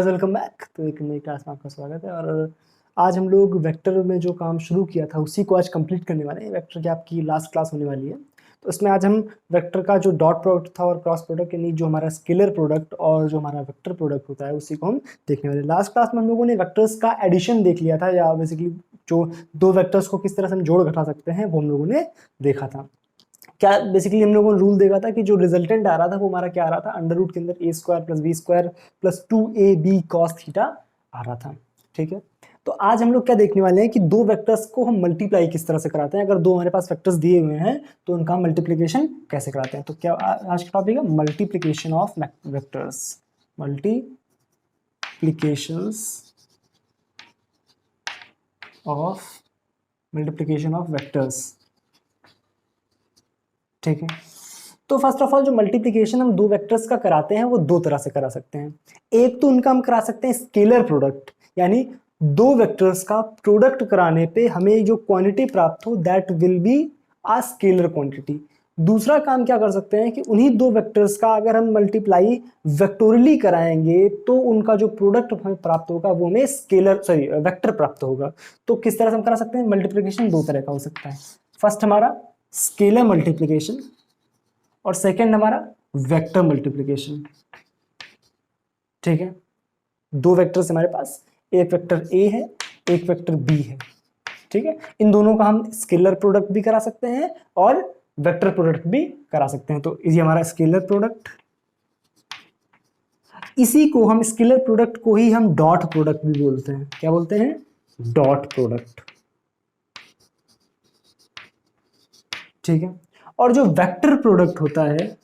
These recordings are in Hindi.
Guys welcome back. तो एक नई क्लास में आपका स्वागत है। और आज हम लोग वेक्टर में जो काम शुरू किया था उसी को आज कंप्लीट करने वाले हैं। वेक्टर की आपकी लास्ट क्लास होने वाली है। तो इसमें आज हम वेक्टर का जो डॉट प्रोडक्ट था और क्रॉस प्रोडक्ट यानी जो हमारा स्केलर प्रोडक्ट और जो हमारा वेक्टर प्रोडक्ट होता है उसी को हम देखने वाले हैं। लास्ट क्लास में हम लोगों ने वेक्टर्स का एडिशन देख लिया था, या बेसिकली जो दो वेक्टर्स को किस तरह से हम जोड़ घटा सकते हैं वो हम लोगों ने देखा था। क्या बेसिकली हम लोगों ने रूल देखा था कि जो रिजल्टेंट आ रहा था वो हमारा क्या आ रहा था, अंडर रूट के अंदर a square plus b square plus 2ab cos theta आ रहा था। ठीक है, तो आज हम लोग क्या देखने वाले हैं कि दो वेक्टर्स को हम मल्टीप्लाई किस तरह से कराते हैं। अगर दो हमारे पास वेक्टर्स दिए हुए हैं तो उनका मल्टीप्लिकेशन कैसे कराते हैं। तो क्या आज का टॉपिक है multiplication of vectors, multiplication of vectors. ठीक है, तो फर्स्ट ऑफ ऑल जो मल्टीप्लिकेशन हम दो वेक्टर्स का कराते हैं वो दो तरह से करा सकते हैं। एक तो उनका हम करा सकते हैं स्केलर प्रोडक्ट, यानी दो वेक्टर्स का प्रोडक्ट कराने पे हमें जो क्वांटिटी प्राप्त हो that will be a scalar quantity. दूसरा काम क्या कर सकते हैं कि उन्हीं दो वेक्टर्स का अगर हम मल्टीप्लाई वेक्टोरली कराएंगे तो उनका जो प्रोडक्ट हमें प्राप्त होगा वो हमें वेक्टर प्राप्त होगा। तो किस तरह से हम करा सकते हैं मल्टीप्लिकेशन? दो तरह का हो सकता है। फर्स्ट हमारा स्केलर मल्टीप्लिकेशन और सेकंड हमारा वेक्टर मल्टीप्लिकेशन। ठीक है, दो वेक्टर्स हमारे पास, एक वेक्टर ए है एक वेक्टर बी है। ठीक है, इन दोनों का हम स्केलर प्रोडक्ट भी करा सकते हैं और वेक्टर प्रोडक्ट भी करा सकते हैं। तो ये हमारा स्केलर प्रोडक्ट, इसी को हम स्केलर प्रोडक्ट को ही हम डॉट प्रोडक्ट भी बोलते हैं। क्या बोलते हैं? Dot product. ठीक है, और जो वेक्टर प्रोडक्ट होता है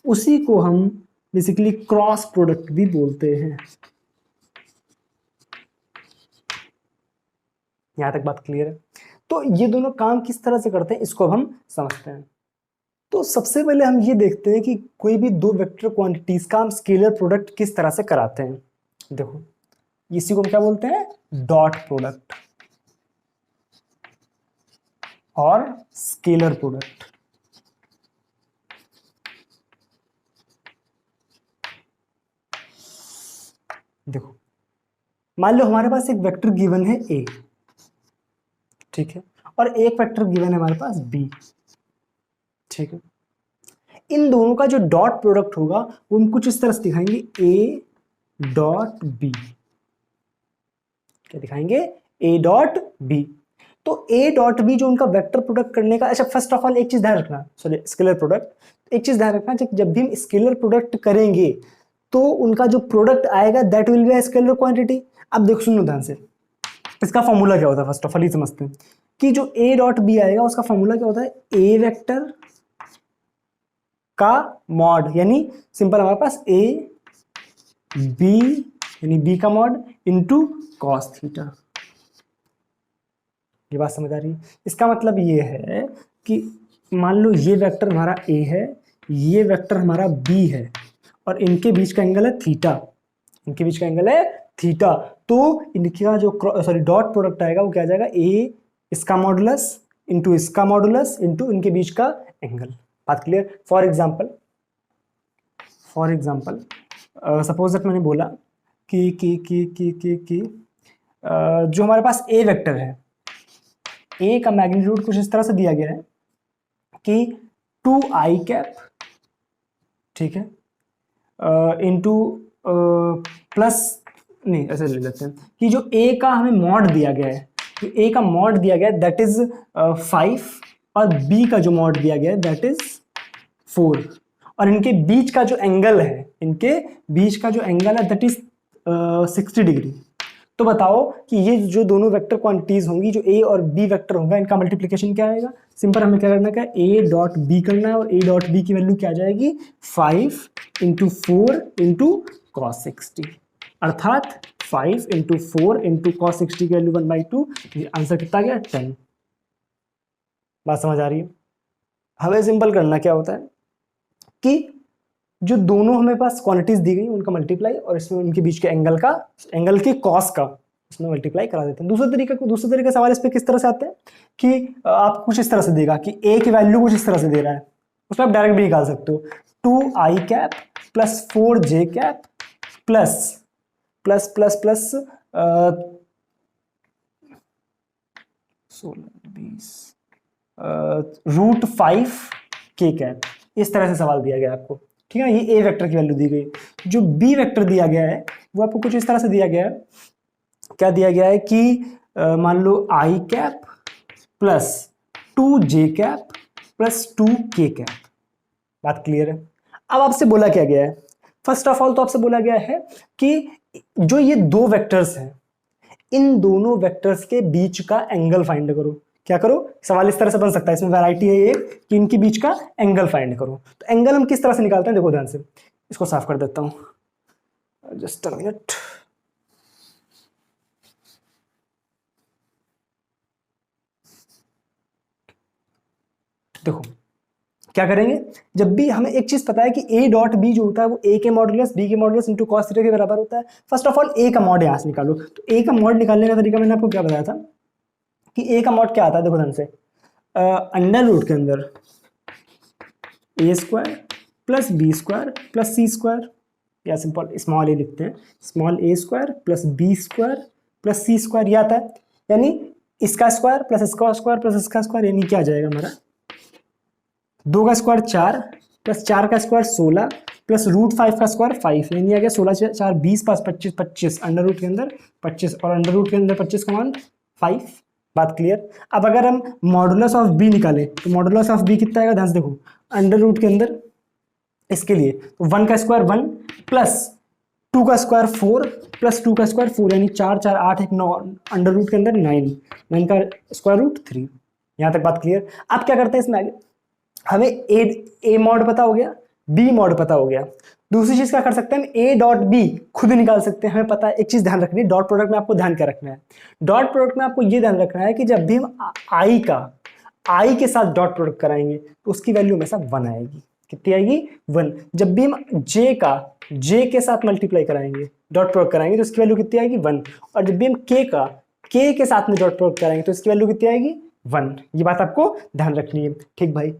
उसी को हम बेसिकली क्रॉस प्रोडक्ट भी बोलते हैं। यहां तक बात क्लियर है? तो ये दोनों काम किस तरह से करते हैं इसको अब हम समझते हैं। तो सबसे पहले हम ये देखते हैं कि कोई भी दो वेक्टर क्वांटिटीज का हम स्केलर प्रोडक्ट किस तरह से कराते हैं। देखो, इसी को हम क्या बोलते हैं? डॉट प्रोडक्ट और स्केलर प्रोडक्ट। देखो, मान लो हमारे पास एक वेक्टर गिवन है ए, ठीक है, और एक वेक्टर गिवन है हमारे पास बी। ठीक है, इन दोनों का जो डॉट प्रोडक्ट होगा वो हम कुछ इस तरह से दिखाएंगे, ए डॉट बी। क्या दिखाएंगे? A dot B. तो ए डॉट बी जो उनका वेक्टर प्रोडक्ट करने का, अच्छा फर्स्ट ऑफ ऑल एक चीज ध्यान रखना, सॉरी स्केलर प्रोडक्ट, एक चीज ध्यान रखना, जब भी हम स्केलर प्रोडक्ट करेंगे तो उनका जो प्रोडक्ट आएगा that will be a scalar quantity. अब देखो, सुनो ध्यान से, इसका फॉर्मूला क्या होता है फर्स्ट ऑफ ऑल ये समझते हैं कि जो ए डॉट बी आएगा उसका फॉर्मूला क्या होता है? ए वेक्टर का मॉड, यानी सिंपल हमारे पास ए बी यानी बी का मॉड इनटू कॉस थीटा। ये बात समझ आ रही है? इसका मतलब ये है कि मान लो ये वेक्टर हमारा ए है, ये वेक्टर हमारा बी है और इनके बीच का एंगल है थीटा, इनके बीच का एंगल है थीटा। तो इनका जो डॉट प्रोडक्ट आएगा वो क्या आ जाएगा? ए इसका मॉडुलस इंटू इसका मॉडुलस इंटू इनके बीच का एंगल। बात clear? For example suppose that मैंने बोला कि जो हमारे पास ए वेक्टर है, ए का मैग्नीट्यूड कुछ इस तरह से दिया गया है कि 2i कैप, ठीक है, इंटू प्लस, नहीं ऐसे ले लेते हैं कि जो ए का हमें मॉड दिया गया है, जो ए का मॉड दिया गया है दैट इज 5 और बी का जो मॉड दिया गया है दैट इज 4 और इनके बीच का जो एंगल है, दैट इज 60 डिग्री। तो बताओ कि ये जो दोनों वेक्टर क्वांटिटीज होंगी, जो ए और बी वेक्टर होगा, इनका मल्टीप्लिकेशन क्या आएगा? सिंपल हमें क्या करना है, ए डॉट बी करना है और ए डॉट बी की वैल्यू क्या आ जाएगी? 5 इंटू 4 इंटू कॉस 60, अर्थात 5 इंटू 4 इंटू कॉस 60 की वैल्यू 1/2। आंसर कितना गया? 10। बात समझ आ रही है? हमें सिंपल करना क्या होता है कि जो दोनों हमें पास क्वांटिटीज दी गई उनका मल्टीप्लाई और इसमें उनके बीच के एंगल के कॉस का इसमें मल्टीप्लाई करा देते हैं। दूसरे तरीके सवाल इस पे किस तरह से आते हैं कि आपको कुछ इस तरह से देगा कि ए की वैल्यू कुछ इस तरह से दे रहा है, उसमें आप डायरेक्ट भी निकाल सकते हो। 2i cap plus 4j cap plus plus plus plus 16 20 √5k cap, इस तरह से सवाल दिया गया आपको, ठीक है। ये ए वेक्टर की वैल्यू दी गई। जो बी वेक्टर दिया गया है वो आपको कुछ इस तरह से दिया गया है। क्या दिया गया है कि मान लो i cap plus 2j cap plus 2k cap. बात क्लियर है। अब आपसे बोला क्या गया है, फर्स्ट ऑफ ऑल तो आपसे बोला गया है कि जो ये दो वेक्टर्स हैं, इन दोनों वेक्टर्स के बीच का एंगल फाइंड करो। क्या करो, सवाल इस तरह से बन सकता है, इसमें वैरायटी है ये कि इनके बीच का एंगल फाइंड करो। तो एंगल हम किस तरह से निकालते हैं, देखो ध्यान से, इसको साफ कर देता हूं, जस्ट अ मिनट। देखो क्या करेंगे, जब भी हमें एक चीज पता है कि a डॉट b जो होता है वो a के मॉडुलस b के मॉडुलस इंटू कॉस थीटा के बराबर होता है। फर्स्ट ऑफ ऑल a का मॉड यहां से निकालो। तो a का मॉड निकालने का तरीका मैंने आपको क्या बताया था कि a का मॉड क्या आता है, देखो ध्यान से, अंडर रूट के अंदर a² plus b² plus c², या सिंपल स्मॉल a लिखते हैं, small a² plus b² plus c², ये आता है। यानी इसका स्क्वायर प्लस इसका स्क्वायर प्लस इसका स्क्वायर, यानी क्या आ जाएगा हमारा, 2 का स्क्वायर 4 प्लस 4 का स्क्वायर 16 प्लस √5 का स्क्वायर 5, यानी आ गया 16 4 20 पास 25 25, अंडर रूट के अंदर 25 और अंडर रूट के अंदर 25 का मान 5। बात क्लियर। अब अगर हम मॉडुलस ऑफ बी निकालें तो मॉडुलस ऑफ बी कितना आएगा, ध्यान से देखो, अंडर रूट के अंदर इसके लिए तो 1 का स्क्वायर 1 प्लस 2 का स्क्वायर 4 प्लस 2 का स्क्वायर 4, यानी 4 4 8 1 9, अंडर रूट के अंदर 9 9 का स्क्वायर रूट 3। यहां तक बात क्लियर। अब क्या करते हैं इसमें आगे, हमें ए मॉड पता हो गया, बी मॉड पता हो गया। दूसरी चीज क्या कर सकते हैं, हम ए डॉट बी खुद निकाल सकते हैं। हमें पता है एक चीज ध्यान रखनी है, डॉट प्रोडक्ट में आपको ध्यान क्या रखना है, डॉट प्रोडक्ट में आपको ये ध्यान रखना है कि जब भी हम आई के साथ डॉट प्रोडक्ट कराएंगे तो उसकी वैल्यू हमेशा 1 आएगी। कितनी आएगी, 1। जब भी हम जे के साथ मल्टीप्लाई कराएंगे, डॉट प्रोडक्ट कराएंगे तो उसकी वैल्यू कितनी आएगी, 1। और जब भी हम के के साथ में डॉट प्रोडक्ट कराएंगे तो इसकी वैल्यू कितनी आएगी, 1। ये बात आपको ध्यान रखनी है, ठीक भाई।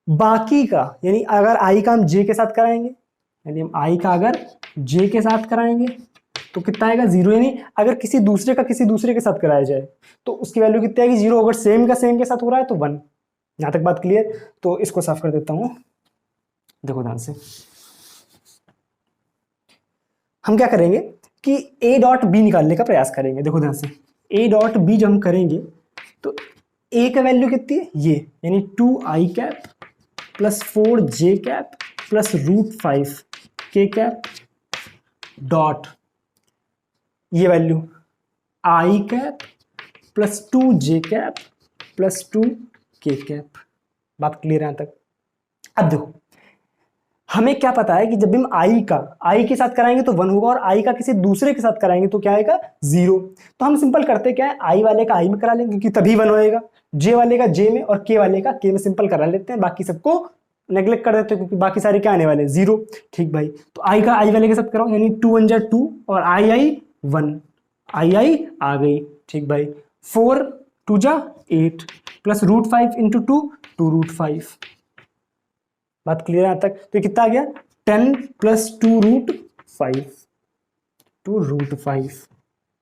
बाकी का यानी अगर आई का हम जे के साथ कराएंगे, यानी हम आई का अगर जे के साथ कराएंगे तो कितना आएगा, 0। यानी अगर किसी दूसरे का किसी दूसरे के साथ कराया जाए तो उसकी वैल्यू कितनी आएगी, 0। अगर सेम का सेम के साथ हो रहा है तो 1। यहां तक बात क्लियर। तो इसको साफ कर देता हूं, देखो ध्यान से, हम क्या करेंगे कि ए डॉट बी निकालने का प्रयास करेंगे। देखो ध्यान से, ए डॉट बी जब हम करेंगे तो ए का वैल्यू कितनी है, ये, यानी 2i cap plus 4j cap plus √5k cap dot ये value i cap plus 2j cap plus 2k cap. बात क्लियर है यहां तक। अब देखो हमें क्या पता है कि जब भी हम आई के साथ कराएंगे तो 1 होगा और आई का किसी दूसरे के साथ कराएंगे तो क्या आएगा, 0। तो हम सिंपल करते क्या है, आई वाले का आई में करा लेंगे क्योंकि तभी 1 होएगा, जे वाले का जे में और के वाले का के में सिंपल करा लेते हैं, बाकी सबको नेग्लेक्ट कर देते हैं क्योंकि बाकी सारे क्या आने वाले, 0। ठीक भाई, तो आई का आई वाले के साथ कराओ, यानी 2 1 जा 2 और आई 1, आई आ गई। ठीक भाई, 4 2 जा 8 प्लस √5 इंटू 2 √5। बात क्लियर है यहां तक। तो कितना आ गया, 10 प्लस 2 √5।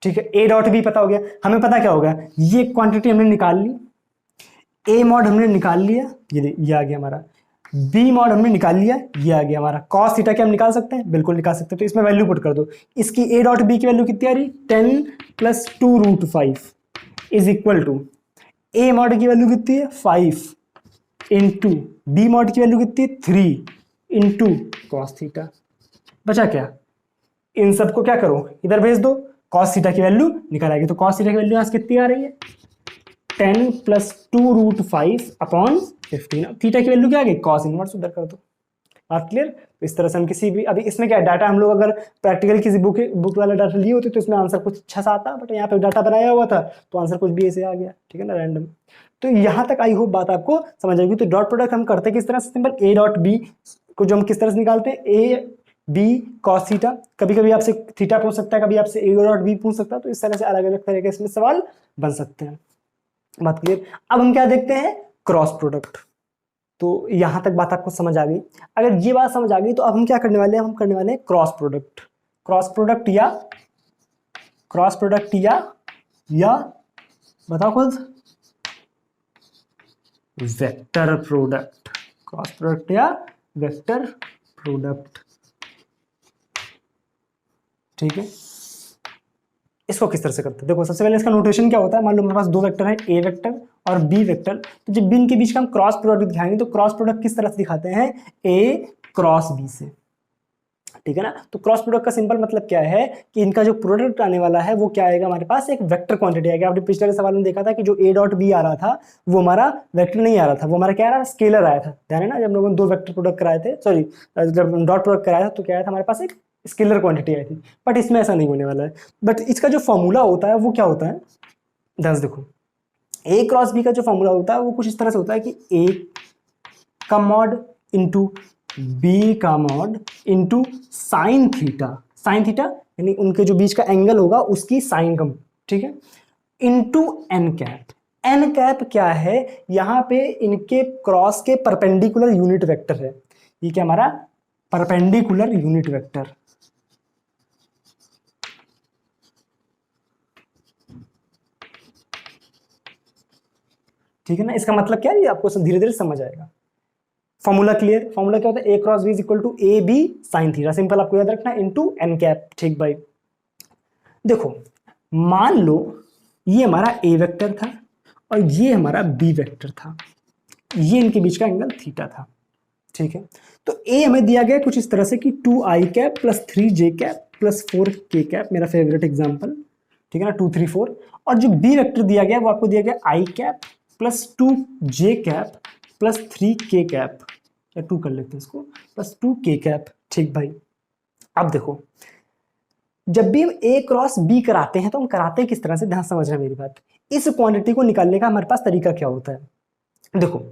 ठीक है, ए डॉट बी पता हो गया। हमें पता क्या होगा, ये क्वांटिटी हमने निकाल ली, ए मॉड हमने निकाल लिया, ये आ गया हमारा, बी मॉड हमने निकाल लिया, ये आ गया हमारा। कॉस थीटा क्या हम निकाल सकते हैं, बिल्कुल निकाल सकते हैं। तो इसमें वैल्यू पुट कर दो, इसकी ए डॉट बी की वैल्यू कितनी आ रही, 10 प्लस 2 √5 is equal to, A mod की वैल्यू कितनी है 5 इंटू बी मॉड की वैल्यू कितनी है 3 इंटू कॉस थीटा। बचा क्या, इन सबको क्या करो, इधर भेज दो, कॉस थीटा की वैल्यू निकल आएगी। तो कॉस थीटा की वैल्यू यहाँ कितनी आ रही है, 10 प्लस 2 √5 अपॉन 15। थीटा की वैल्यू क्या आ गई, कॉस इनवर्स, उधर कर दो। बात क्लियर। तो इस तरह से हम किसी भी, अभी इसमें क्या है, डाटा हम लोग अगर प्रैक्टिकल किसी बुक वाला डाटा लिए होते तो इसमें आंसर कुछ अच्छा सा आता, बट यहाँ पे डाटा बनाया हुआ था तो आंसर कुछ भी ऐसे आ गया, ठीक है ना, रैंडम। तो यहाँ तक आई होप बात आपको समझ आएगी। तो डॉट प्रोडक्ट हम करते किस तरह से, सिंपल ए डॉट बी को जो हम किस तरह से निकालते हैं, ए बी कॉस थीटा, कभी कभी आपसे थीटा पूछ सकता है, कभी आपसे ए डॉट बी पूछ सकता है, तो इस तरह से अलग अलग तरह के इसमें सवाल बन सकते हैं। बात क्लियर। अब हम क्या देखते हैं, क्रॉस प्रोडक्ट। तो यहाँ तक बात आपको समझ आ गई। अगर ये बात समझ आ गई तो अब हम क्या करने वाले हैं, हम करने वाले हैं क्रॉस प्रोडक्ट। क्रॉस प्रोडक्ट या बताओ खुद, वेक्टर प्रोडक्ट। क्रॉस प्रोडक्ट या वेक्टर प्रोडक्ट, ठीक है। इसको किस तरह से करते हैं, देखो सबसे पहले इसका नोटेशन क्या होता है। मान लो मेरे पास दो वेक्टर है, ए वेक्टर और बी वेक्टर, तो जब बी इनके बीच का हम क्रॉस प्रोडक्ट दिखाएंगे तो क्रॉस प्रोडक्ट किस तरह से दिखाते हैं, ए क्रॉस बी से, ठीक है ना। तो क्रॉस प्रोडक्ट का सिंपल मतलब क्या है कि इनका जो प्रोडक्ट आने वाला है वो क्या आएगा, हमारे पास एक वेक्टर क्वांटिटी आएगा। आपने पिछले सवाल में देखा था कि जो ए डॉट बी आ रहा था वो हमारा वेक्टर नहीं आ रहा था, वो हमारा क्या आ रहा था, स्केलर आया था, ध्यान है ना। जब हम लोगों ने दो वेक्टर प्रोडक्ट कराए थे, सॉरी जब डॉट प्रोडक्ट कराया था तो क्या आया था, हमारे पास एक स्केलर क्वांटिटी आई थी। बट इसमें ऐसा नहीं होने वाला है। बट इसका जो फॉर्मूला होता है वो क्या होता है, ध्यान देखो, ए क्रॉस बी का जो फॉर्मूला होता है वो कुछ इस तरह से होता है कि ए का मॉड इंटू बी का मॉड इंटू साइन थीटा यानी उनके जो बीच का एंगल होगा उसकी साइन कम, ठीक है, into n cap. N cap क्या है, यहां पे इनके क्रॉस के परपेंडिकुलर यूनिट वेक्टर है। ये क्या हमारा परपेंडिकुलर यूनिट वेक्टर, ठीक है ना। इसका मतलब क्या है, ये आपको धीरे धीरे समझ आएगा। फॉर्मूला क्लियर, फॉर्मूला क्या होता है, a cross b is equal to a b sine theta, simple आपको याद रखना, इनटू एन कैप, ठीक भाई। देखो मान लो ये हमारा ए वेक्टर था और ये हमारा बी वेक्टर था, ये इनके बीच का एंगल थीटा था, ठीक है। तो ए हमें दिया गया कुछ इस तरह से कि 2i cap plus 3j cap plus 4k cap, मेरा फेवरेट एग्जांपल, ठीक है ना, 2 3 4। और जो बी वेक्टर दिया गया वो आपको दिया गया i cap plus 2j cap plus 3k cap, या 2 कर लेते हैं इसको, प्लस 2k कैप, ठीक भाई। अब देखो जब भी हम ए क्रॉस बी कराते हैं तो हम कराते हैं किस तरह से, ध्यान समझना मेरी बात। इस क्वांटिटी को निकालने का हमारे पास तरीका क्या होता है, देखो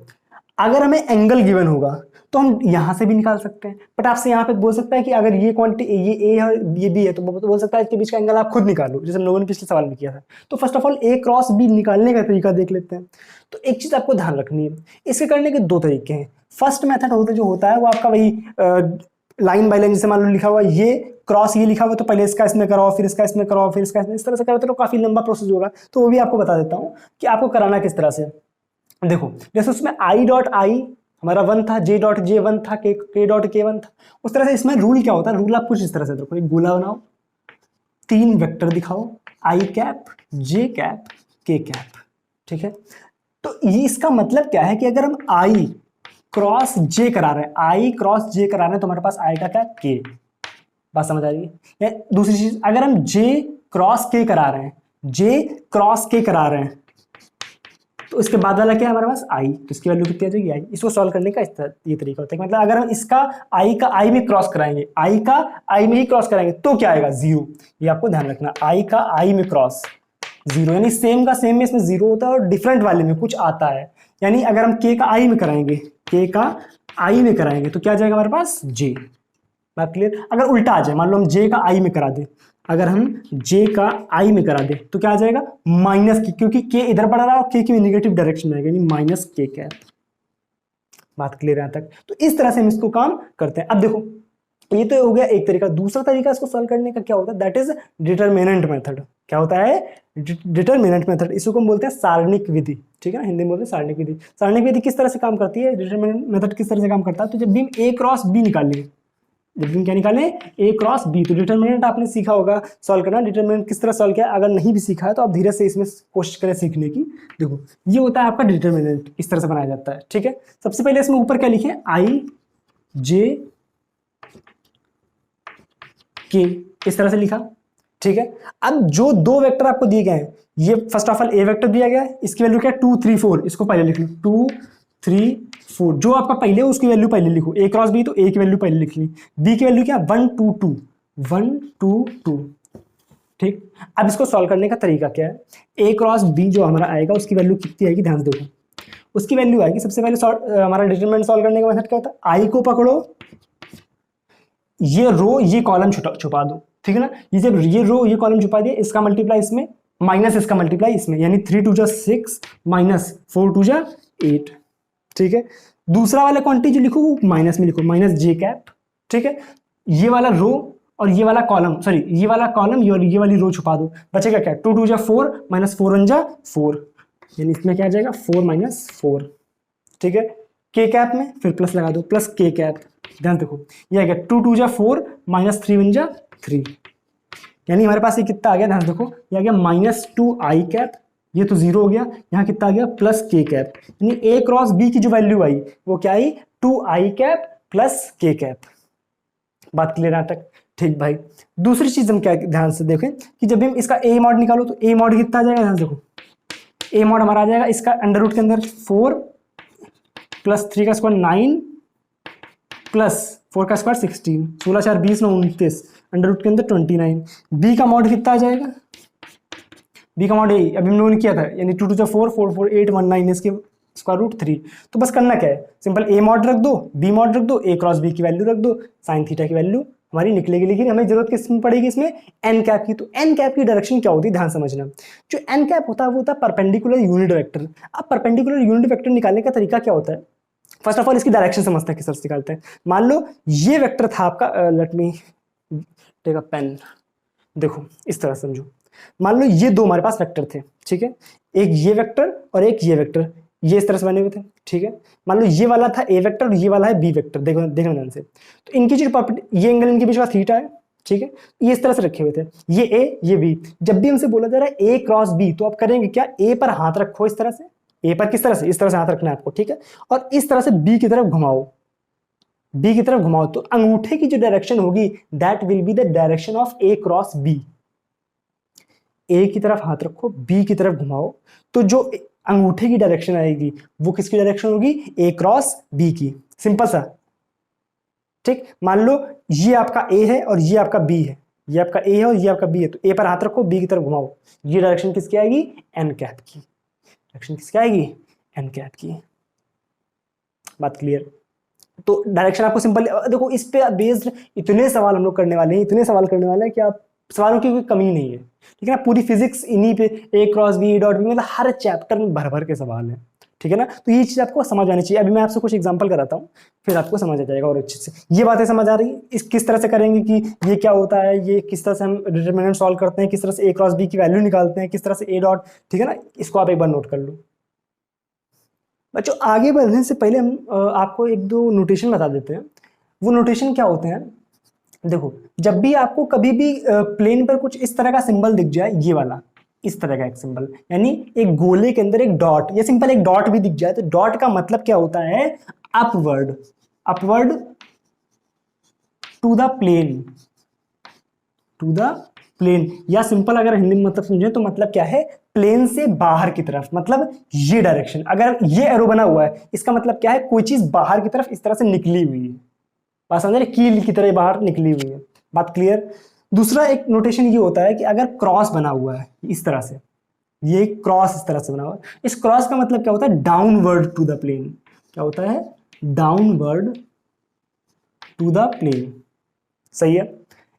अगर हमें एंगल गिवन होगा तो हम यहां से भी निकाल सकते हैं। बट आपसे यहाँ पे बोल सकता है कि अगर ये क्वांटिटी ये ए है ये बी है तो बोल सकता है इसके बीच का एंगल आप खुद निकालो, जैसे हम लोगों ने पिछले सवाल में किया था। तो first of all A cross B निकालने का तरीका देख लेते हैं। तो एक चीज आपको ध्यान रखनी है, इसके करने के दो तरीके हैं। फर्स्ट मेथड जो होता है वो आपका वही लाइन बाय लाइन, जैसे मान लो लिखा हुआ ये क्रॉस ये लिखा हुआ तो पहले इसका इसमें कराओ, फिर इसका इसमें कराओ, फिर इसका इसमें, इस तरह से कराते तो काफी लंबा प्रोसेस होगा। तो वो भी आपको बता देता हूँ कि आपको कराना किस तरह से। देखो जैसे उसमें आई डॉट आई हमारा 1 था, जे डॉट जे 1 था, के डॉट के 1 था, उस तरह से इसमें रूल क्या होता है, रूल आप कुछ इस तरह से देखो, एक गोला बनाओ, 3 वेक्टर दिखाओ, आई कैप जे कैप के कैप, ठीक है। तो ये इसका मतलब क्या है कि अगर हम आई क्रॉस जे करा रहे हैं, आई क्रॉस जे करा रहे हैं तो हमारे पास आएगा क्या, के, बात समझ आ रही है। या दूसरी चीज, अगर हम जे क्रॉस के करा रहे हैं, जे क्रॉस के करा रहे हैं तो इसके बाद वाला क्या है हमारे पास आई, तो इसकी वैल्यू कितनी आ जाएगी आई। इसको सॉल्व करने का ये तरीका होता है, मतलब अगर हम इसका आई का आई में क्रॉस कराएंगे, आई का आई में ही क्रॉस कराएंगे तो क्या आएगा, 0। ये आपको ध्यान रखना, आई का आई में क्रॉस 0, यानी सेम का सेम में इसमें 0 होता है और डिफरेंट वाले में कुछ आता है। यानी अगर हम के का आई में कराएंगे, के का आई में कराएंगे तो क्या आ जाएगा हमारे पास, जे। बात क्लियर। अगर उल्टा आ जाए, मान लो हम जे का आई में करा दे, अगर हम जे का आई में करा दे तो क्या आ जाएगा, माइनस के, क्योंकि के इधर बढ़ रहा है और के की नेगेटिव डायरेक्शन में आएगा, यानी माइनस के कैप। बात क्लियर है तक। तो इस तरह से हम इसको काम करते हैं। अब देखो ये तो हो गया एक तरीका। दूसरा तरीका इसको सॉल्व करने का क्या होता है, दैट इज डिटरमिनेंट मेथड। क्या होता है, डिटरमिनेंट मेथड, इसको हम बोलते हैं सारणिक विधि, ठीक है ना, हिंदी में बोलते हैं सारणिक विधि। सारणिक विधि किस तरह से काम करती है, डिटरमिनेंट मेथड किस तरह से काम करता है, तो जब भी हम ए क्रॉस बी निकालेंगे, जब हम क्या निकालें, ए क्रॉस बी, तो डिटरमिनेंट आपने सीखा होगा सॉल्व करना। डिटरमिनेंट किस तरह सॉल्व किया, अगर नहीं भी सीखा है तो आप धीरे से इसमें कोशिश करें सीखने की। देखो ये होता है आपका डिटरमिनेंट, इस तरह से बनाया जाता है, ठीक है। सबसे पहले इसमें ऊपर क्या लिखे, आई जे के, इस तरह से लिखा, ठीक है। अब जो दो वेक्टर आपको दिए गए हैं, ये first of all A vector दिया गया है, इसकी वैल्यू क्या है 2 3 4, इसको पहले लिख लो 2 3 4, जो आपका पहले उसकी वैल्यू पहले लिखो। ए क्रॉस बी तो ए की वैल्यू पहले लिख ली, बी की वैल्यू क्या 1 2 2 1 2 2, ठीक। अब इसको सॉल्व करने का तरीका क्या है, ए क्रॉस बी जो हमारा आएगा उसकी वैल्यू कितनी आएगी, ध्यान दो, उसकी वैल्यू आएगी, सबसे पहले हमारा डिटरमिनेंट सॉल्व करने का मेथड क्या होता है, आई को पकड़ो, ये रो ये कॉलम छुपा दो, ठीक है ना। ये जब ये रो ये कॉलम छुपा दिया, इसका मल्टीप्लाई इसमें माइनस इसका मल्टीप्लाई इसमें, यानी 3 2 जा 6 माइनस 4 2 जा 8, ठीक है। दूसरा वाला क्वांटिटी जो लिखो वो माइनस में लिखो, माइनस जे कैप, ठीक है। ये वाला रो और ये वाला कॉलम, सॉरी ये वाला कॉलम ये वाली रो छुपा दो, बचेगा क्या, 2 2 जा 4 माइनस 4 1 जा 4, यानी इसमें क्या आ जाएगा 4 माइनस 4, ठीक है। के कैप में फिर प्लस लगा दो, प्लस के कैप, ध्यान देखो ये आ गया 2 2 जा 4 माइनस 3 1 जा 3, यानी हमारे पास ये कितना आ गया, ध्यान देखो ये आ गया माइनस 2 आई कैप, ये तो जीरो हो गया, यहाँ कितना आ गया प्लस के कैप, यानी ए क्रॉस बी की जो वैल्यू आई वो क्या आई 2 आई कैप प्लस के कैप। बात क्लियर यहाँ तक, ठीक भाई। दूसरी चीज हम क्या ध्यान से देखें कि जब भी हम इसका ए मॉड निकालो तो ए मॉड कितना आ जाएगा, ध्यान देखो ए मॉड हमारा आ जाएगा इसका अंडर रूट के अंदर 4 प्लस 3 का स्क्वायर 9 प्लस 4 का स्क्वायर 16, 16 4 20 9 29, अंडर रूट के अंदर 29। बी का मॉड कितना आ जाएगा, बी का मॉड अभी हमने नोन किया था, यानी 2 2 जा 4 4 4 8 1 9, इसके स्क्वायर रूट 3। तो बस करना क्या है, सिंपल ए मॉड रख दो, बी मॉड रख दो, ए क्रॉस बी की वैल्यू रख दो, साइन थीटा की वैल्यू हमारी निकलेगी। लेकिन हमें जरूरत किसमें पड़ेगी, इसमें एन कैप की। तो एन कैप की डायरेक्शन क्या होती है, ध्यान समझना। जो एन कैप होता है वो होता है परपेंडिकुलर यूनिट वेक्टर। अब परपेंडिकुलर यूनिट वेक्टर निकालने का तरीका क्या होता है, फर्स्ट ऑफ ऑल इसकी डायरेक्शन समझते हैं, किस तरह से निकालते हैं। मान लो ये वेक्टर था आपका, let me take a pen, देखो इस तरह समझो, मान लो ये दो हमारे पास वेक्टर थे, ठीक है, एक ये वेक्टर और एक ये वेक्टर, ये इस तरह से बने हुए थे, ठीक है। मान लो ये वाला था ए वेक्टर और ये वाला है बी वेक्टर, देखो देखो ध्यान से, तो इनकी जो प्रॉपर्टी, ये एंगल इनके बीच का थीटा है, ठीक है, ये इस तरह से रखे हुए थे, ये ए ये बी। जब भी हमसे बोला जा रहा है ए क्रॉस बी, तो आप करेंगे क्या, ए पर हाथ रखो इस तरह से, ए पर किस तरह से, इस तरह से हाथ रखना है आपको, ठीक है, और इस तरह से बी की तरफ घुमाओ, बी की तरफ घुमाओ, तो अंगूठे की जो डायरेक्शन होगी that will be the direction of a cross b. A की तरफ हाथ रखो, बी की तरफ घुमाओ, तो जो अंगूठे की डायरेक्शन आएगी वो किसकी डायरेक्शन होगी, ए क्रॉस बी की, सिंपल सा, ठीक। मान लो ये आपका ए है और ये आपका बी है, ये आपका ए है और ये आपका बी है, तो ए पर हाथ रखो, बी की तरफ घुमाओ, ये डायरेक्शन किसकी आएगी, एन कैप की, डायरेक्शन किसकी आएगी, एन कैप की। बात क्लियर। तो डायरेक्शन आपको सिंपल, देखो इस पे बेस्ड इतने सवाल हम लोग करने वाले हैं, इतने सवाल करने वाले हैं कि आप सवालों की कोई कमी नहीं है, ठीक है ना। पूरी फिजिक्स इन्हीं पे ए क्रॉस बी डॉट बी, मतलब हर चैप्टर में भर भर के सवाल है, ठीक है ना। तो ये चीज आपको समझ आनी चाहिए। अभी मैं आपसे कुछ एग्जांपल कराता हूँ, फिर आपको समझ आ जाएगा और अच्छे से। ये बातें समझ आ रही है, इस किस तरह से करेंगे कि ये क्या होता है, ये किस तरह से हम डिटरमिनेंट सॉल्व करते हैं, किस तरह से ए क्रॉस बी की वैल्यू निकालते हैं, किस तरह से ए डॉट, ठीक है ना। इसको आप एक बार नोट कर लो। बच्चों आगे बढ़ने से पहले हम आपको एक दो नोटेशन बता देते हैं। वो नोटेशन क्या होते हैं, देखो जब भी आपको कभी भी प्लेन पर कुछ इस तरह का सिंबल दिख जाए, ये वाला इस तरह का एक सिंबल, यानी एक गोले के अंदर एक डॉट, ये सिंपल एक डॉट भी दिख जाए, तो डॉट का मतलब क्या होता है, upward, upward to the plane, to the plane, या सिंपल अगर हिंदी में मतलब समझे तो मतलब क्या है, प्लेन से बाहर की तरफ, मतलब ये डायरेक्शन। अगर ये एरो बना हुआ है इसका मतलब क्या है, कोई चीज बाहर की तरफ इस तरह से निकली हुई है, बात समझ रहे, कील की तरह बाहर निकली हुई है। बात क्लियर। दूसरा एक नोटेशन ये होता है कि अगर क्रॉस बना हुआ है इस तरह से, ये क्रॉस इस तरह से बना हुआ है, इस क्रॉस का मतलब क्या होता है, डाउनवर्ड टू द प्लेन, क्या होता है, डाउनवर्ड टू द प्लेन, सही है।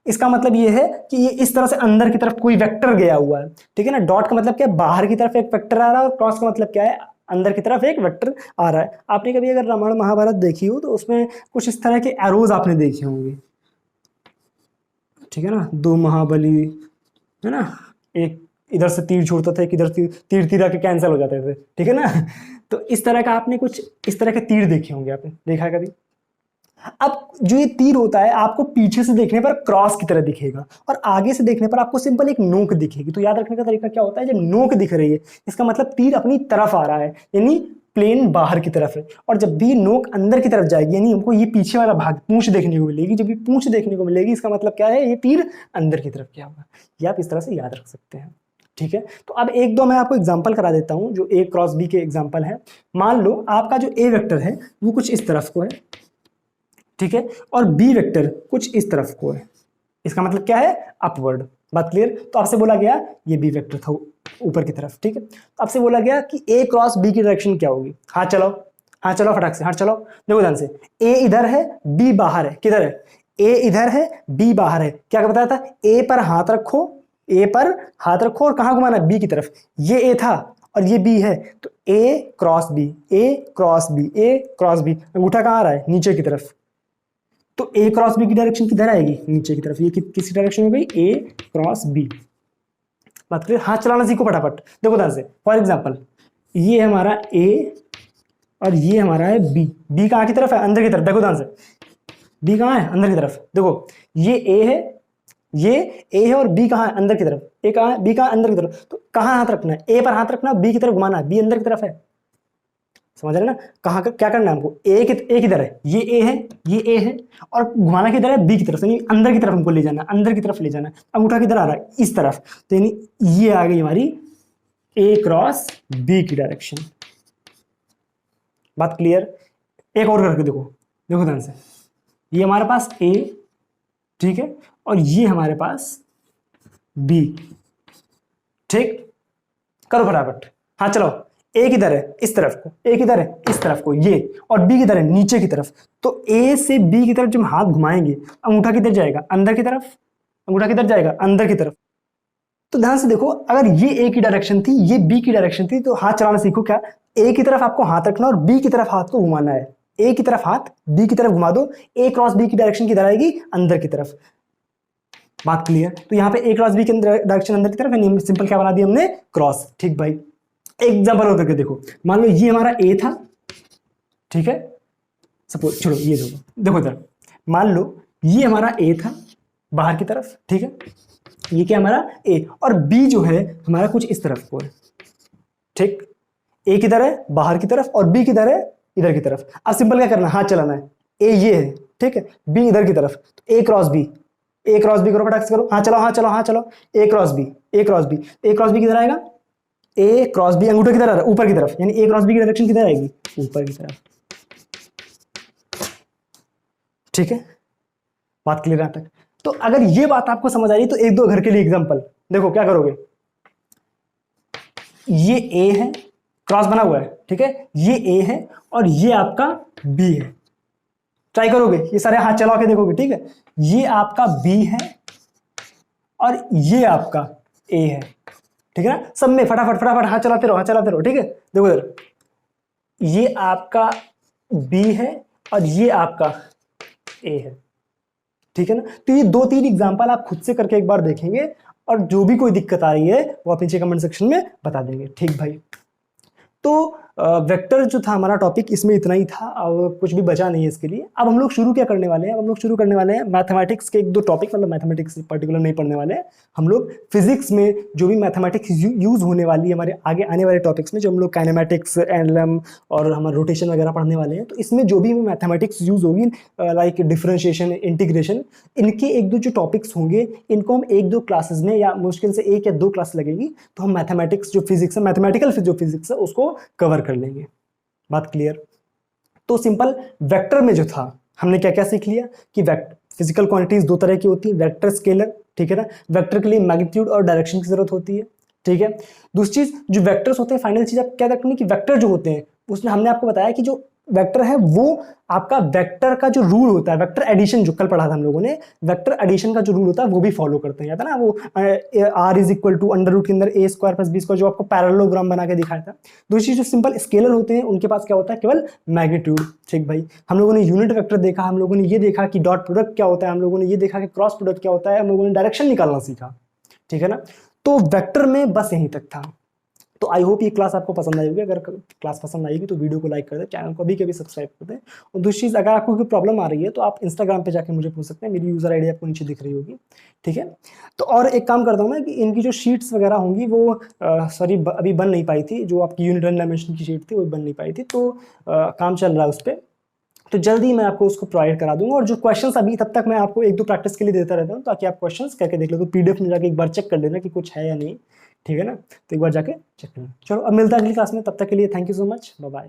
इसका मतलब ये है कि ये इस तरह से अंदर की तरफ कोई वेक्टर गया हुआ है, ठीक है ना। डॉट का मतलब क्या है, बाहर की तरफ एक वेक्टर आ रहा है, और क्रॉस का मतलब क्या है, अंदर की तरफ एक वेक्टर आ रहा है। आपने कभी अगर रामायण महाभारत देखी हो तो उसमें कुछ इस तरह के एरोज आपने देखे होंगे, ठीक है ना, दो महाबली, है ना, एक इधर से तीर छोड़ता था, एक इधर से तीर तीर आके कैंसिल हो जाते थे, ठीक है ना। तो इस तरह का आपने कुछ इस तरह के तीर देखे होंगे, आपने देखा है कभी। अब जो ये तीर होता है आपको पीछे से देखने पर क्रॉस की तरह दिखेगा, और आगे से देखने पर आपको सिंपल एक नोक दिखेगी। तो याद रखने का तरीका क्या होता है, जब नोक दिख रही है इसका मतलब तीर अपनी तरफ आ रहा है, यानी प्लेन बाहर की तरफ है। और जब भी नोक अंदर की तरफ जाएगी, यानी हमको ये पीछे वाला भाग पूंछ देखने को मिलेगी, जब भी पूंछ देखने को मिलेगी इसका मतलब क्या है, ये तीर अंदर की तरफ क्या होगा। ये आप इस तरह से याद रख सकते हैं, ठीक है। तो अब एक दो मैं आपको एग्जांपल करा देता हूं जो ए क्रॉस बी के एग्जांपल है। मान लो आपका जो ए वेक्टर है वो कुछ इस तरफ को है, ठीक है, और बी वेक्टर कुछ इस तरफ को है, इसका मतलब क्या है, अपवर्ड। बात क्लियर। तो आपसे बोला गया ये बी वेक्टर था ऊपर की तरफ, ठीक है। तो आपसे बोला गया कि ए क्रॉस बी की डायरेक्शन क्या होगी। हाथ चलाओ, हाथ चलाओ फटाक से, हाथ चलाओ। देखो ध्यान से, ए इधर है बी बाहर है, किधर है, ए इधर है बी बाहर है। क्या बताया था, ए पर हाथ रखो, ए पर हाथ रखो और कहां घुमाना, बी की तरफ। ये ए था और ये बी है, तो ए क्रॉस बी, ए क्रॉस बी, ए क्रॉस बी, अंगूठा कहाँ आ रहा है, नीचे की तरफ, तो ए क्रॉस बी की डायरेक्शन किधर आएगी, नीचे की तरफ। ये किसी डायरेक्शन हो गई, ए क्रॉस बी। बात करिए, हाथ चलाना सीखो फटाफट। देखो ध्यान से, फॉर एग्जाम्पल ये हमारा ए और ये हमारा है बी। बी कहाँ की तरफ है, अंदर की तरफ। देखो ध्यान से, बी कहाँ है, अंदर की तरफ। देखो ये ए है, ये ए है, और बी कहाँ है, अंदर की तरफ। ए कहाँ है, बी कहाँ है, अंदर की तरफ। तो कहाँ हाथ रखना है, ए पर हाथ रखना, बी की तरफ घुमाना है, बी अंदर की तरफ है। समझ रहे ना, कहाँ क्या करना है हमको, ए किधर है, ये ए है, ये ए है, और घुमाना किधर है, बी की तरफ, यानी अंदर की तरफ हमको ले जाना, अंदर की तरफ ले जाना। अंगूठा किधर आ रहा है, इस तरफ, तो यानी ये आ गई हमारी ए क्रॉस बी की डायरेक्शन। बात क्लियर। एक और करके देखो, देखो ध्यान से, ये हमारे पास ए, ठीक है, और ये हमारे पास बी, ठीक, करो फटाफट, हाँ चलो। ए किधर है, इस तरफ को, ए किधर है, इस तरफ को, ये, और बी किधर है, नीचे की तरफ। तो ए से बी की तरफ जब हाथ घुमाएंगे, अंगूठा किधर जाएगा, अंदर की तरफ, अंगूठा किधर जाएगा, अंदर की तरफ। तो ध्यान से देखो, अगर ये ए की डायरेक्शन थी, ये बी की डायरेक्शन थी, तो हाथ चलाना सीखो। क्या, ए की तरफ आपको हाथ रखना और बी की तरफ हाथ को घुमाना है। ए की तरफ हाथ, बी की तरफ घुमा दो, ए क्रॉस बी की डायरेक्शन किधर आएगी, अंदर की तरफ। बात क्लियर। तो यहाँ पे ए क्रॉस बी की डायरेक्शन अंदर की तरफ है, सिंपल क्या बना दिया हमने, क्रॉस। ठीक भाई, एग्जाम्पल और करके देखो। मान लो ये हमारा ए था, ठीक है, सपोज, छोड़ो ये देखो इधर, मान लो ये हमारा ए था बाहर की तरफ, ठीक है, ये क्या हमारा ए, और बी जो है हमारा कुछ इस तरफ को है, ठीक। ए किधर है, बाहर की तरफ, और बी किधर है, इधर की तरफ। अब सिंपल क्या करना, हाथ चलाना है। ए ये है, ठीक है, बी इधर की तरफ, तो ए क्रॉस बी, ए क्रॉस बी करो, फटाक से करो, हाँ चलो, हाँ चलो, हाँ चलो, ए क्रॉस बी, ए क्रॉस बी, ए क्रॉस बी किधर आएगा, ए क्रॉस बी, अंगूठा किधर आ रहा है, ऊपर की तरफ, यानी ए क्रॉस बी की डायरेक्शन किधर आएगी, ऊपर की तरफ, ठीक है। बात क्लियर है तक। तो अगर ये बात आपको समझ आ रही है, तो एक दो घर के लिए एग्जांपल देखो, क्या करोगे, ये ए है, क्रॉस बना हुआ है, ठीक है, ये ए है, और ये आपका बी है। ट्राई करोगे, ये सारे हाथ चला के देखोगे, ठीक है, ये आपका बी है और ये आपका ए है, ठीक है ना। सब में फटाफट फटाफट हाथ चलाते रहो, हाथ चलाते रहो, ठीक है। देखो इधर, ये आपका बी है और ये आपका ए है, ठीक है ना। तो ये दो तीन एग्जांपल आप खुद से करके एक बार देखेंगे, और जो भी कोई दिक्कत आ रही है वो आप नीचे कमेंट सेक्शन में बता देंगे, ठीक भाई। तो वेक्टर जो था हमारा टॉपिक, इसमें इतना ही था, और कुछ भी बचा नहीं है इसके लिए। अब हम लोग शुरू क्या करने वाले हैं, अब हम लोग शुरू करने वाले हैं मैथमेटिक्स के एक दो टॉपिक, मतलब मैथमेटिक्स पर्टिकुलर नहीं पढ़ने वाले हैं हम लोग। फिजिक्स में जो भी मैथमेटिक्स यूज होने वाली है हमारे आगे आने वाले टॉपिक्स में, जो हम लोग काइनेमेटिक्स, एनएलएम और हमारे रोटेशन वगैरह पढ़ने वाले हैं, तो इसमें जो भी मैथमेटिक्स यूज होगी, लाइक डिफरेंशिएशन, इंटीग्रेशन, इनके एक दो जो टॉपिक्स होंगे, इनको हम एक दो क्लासेस में, या मुश्किल से एक या दो क्लास लगेगी, तो हम मैथमेटिक्स जो फिजिक्स है, मैथमेटिकल जो फिजिक्स है, उसको कवर कर लेंगे। बात क्लियर। तो सिंपल वेक्टर में जो था, हमने क्या क्या सीख लिया कि फिजिकल क्वांटिटीज दो तरह की होती है, वेक्टर, स्केलर, ठीक है ना। वेक्टर के लिए मैग्नीट्यूड और डायरेक्शन की जरूरत होती है, ठीक है। दूसरी चीज, जो वेक्टर्स होते हैं, फाइनल चीज आप क्या रखनी कि वेक्टर जो होते हैं, उसमें हमने आपको बताया कि जो वेक्टर है वो आपका वेक्टर का जो रूल होता है, वेक्टर एडिशन जो कल पढ़ा था हम लोगों ने, वेक्टर एडिशन का जो रूल होता है वो भी फॉलो करते हैं, याद है ना, वो r is equal to under root के अंदर a square plus b square, जो आपको पैरेललोग्राम बना के दिखाया था। दूसरी जो सिंपल स्केलर होते हैं, उनके पास क्या होता है, केवल मैग्नीट्यूड, ठीक भाई। हम लोगों ने यूनिट वेक्टर देखा, हम लोगों ने ये देखा कि डॉट प्रोडक्ट क्या होता है, हम लोगों ने ये देखा कि क्रॉस प्रोडक्ट क्या होता है, हम लोगों ने डायरेक्शन निकालना सीखा, ठीक है ना। तो वेक्टर में बस यहीं तक था। तो आई होप ये क्लास आपको पसंद आई होगी। अगर क्लास पसंद आएगी तो वीडियो को लाइक कर दें, चैनल को भी सब्सक्राइब कर दें। और दूसरी चीज़, अगर आपको कोई प्रॉब्लम आ रही है तो आप इंस्टाग्राम पे जाके मुझे पूछ सकते हैं, मेरी यूज़र आईडी आपको नीचे दिख रही होगी, ठीक है। तो और एक काम करता हूँ मैं कि इनकी जो शीट्स वगैरह होंगी वो अभी बन नहीं पाई थी, जो आपकी यूनिट एंड डायमेंशन की शीट थी वो बन नहीं पाई थी, तो काम चल रहा है उस पर, तो जल्दी मैं आपको उसको प्रोवाइड करा दूंगा। और जो क्वेश्चंस अभी तब तक मैं आपको एक दो प्रैक्टिस के लिए देता रहता हूँ, ताकि आप क्वेश्चंस करके देख लो, तो पीडीएफ में जाके एक बार चेक कर लेना कि कुछ है या नहीं, ठीक है ना। तो एक बार जाके चेक करना। चलो अब मिलता है अगली क्लास में, तब तक के लिए thank you so much, bye bye.